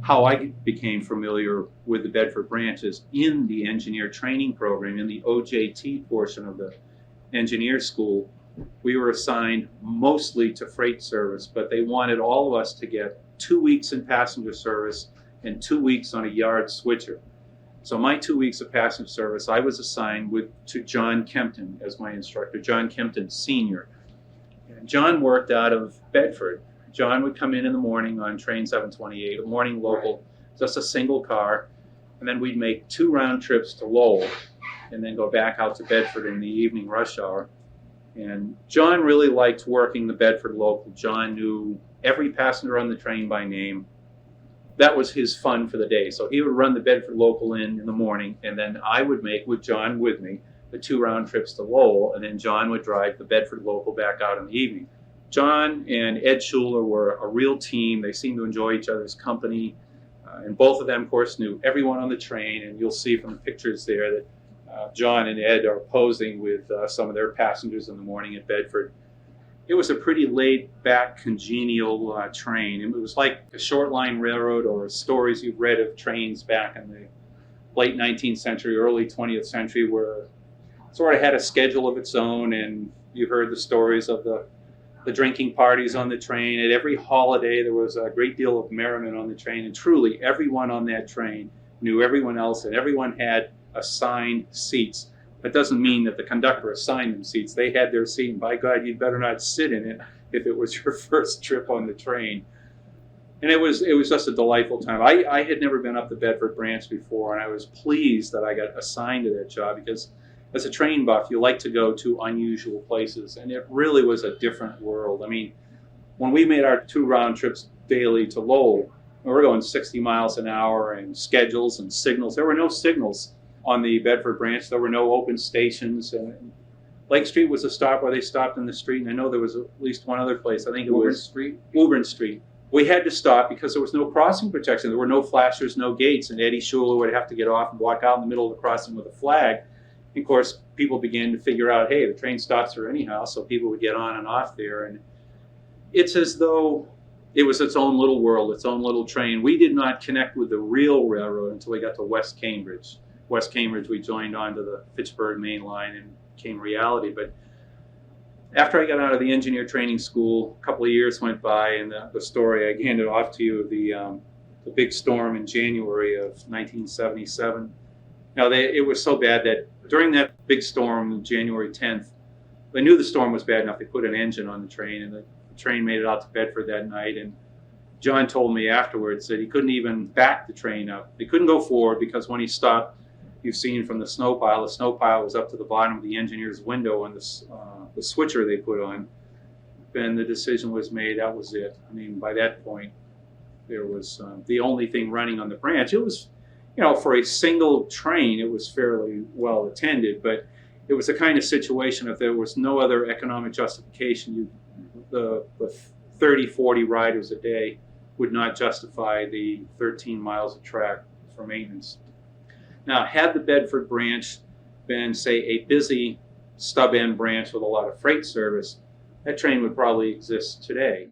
how I became familiar with the Bedford branch is in the engineer training program, in the OJT portion of the engineer school. We were assigned mostly to freight service, but they wanted all of us to get 2 weeks in passenger service and 2 weeks on a yard switcher. So my 2 weeks of passenger service, I was assigned to John Kempton as my instructor, John Kempton Sr. And John worked out of Bedford. John would come in the morning on train 728, a morning local, just a single car, and then we'd make 2 round trips to Lowell and then go back out to Bedford in the evening rush hour. And John really liked working the Bedford local. John knew every passenger on the train by name. That was his fun for the day. So he would run the Bedford local in the morning, and then I would make, with John with me, the 2 round trips to Lowell, and then John would drive the Bedford local back out in the evening. John and Ed Schuler were a real team. They seemed to enjoy each other's company. And both of them, of course, knew everyone on the train. And you'll see from the pictures there that John and Ed are posing with some of their passengers in the morning at Bedford. It was a pretty laid-back, congenial train. It was like a short line railroad or stories you've read of trains back in the late 19th century, early 20th century, where it sort of had a schedule of its own, and you heard the stories of the drinking parties on the train. At every holiday, there was a great deal of merriment on the train, and truly everyone on that train knew everyone else, and everyone had assigned seats. That doesn't mean that the conductor assigned them seats. They had their seat, and by God, you'd better not sit in it if it was your first trip on the train. And it was just a delightful time. I had never been up the Bedford branch before, and I was pleased that I got assigned to that job, because as a train buff, you like to go to unusual places, and it really was a different world. I mean, when we made our 2 round trips daily to Lowell, we were going 60 miles an hour, and schedules and signals. There were no signals on the Bedford branch. There were no open stations. And Lake Street was a stop where they stopped in the street, and I know there was at least one other place. I think it was Woburn Street. We had to stop because there was no crossing protection. There were no flashers, no gates, and Eddie Schuler would have to get off and walk out in the middle of the crossing with a flag. Of course, people began to figure out, hey, the train stops there anyhow, so people would get on and off there. And it's as though it was its own little world, its own little train. We did not connect with the real railroad until we got to West Cambridge. West Cambridge, we joined onto the Fitchburg main line and became reality. But after I got out of the engineer training school, a couple of years went by, and the story I handed off to you of the big storm in January of 1977. Now, it was so bad that during that big storm, January 10th, they knew the storm was bad enough. They put an engine on the train, and the train made it out to Bedford that night. And John told me afterwards that he couldn't even back the train up. He couldn't go forward because when he stopped, you've seen from the snow pile was up to the bottom of the engineer's window, and the switcher they put on. Then the decision was made. That was it. I mean, by that point, there was the only thing running on the branch. It was, for a single train, it was fairly well attended, but it was the kind of situation, if there was no other economic justification, the 30, 40 riders a day would not justify the 13 miles of track for maintenance. Now, had the Bedford branch been, say, a busy stub-end branch with a lot of freight service, that train would probably exist today.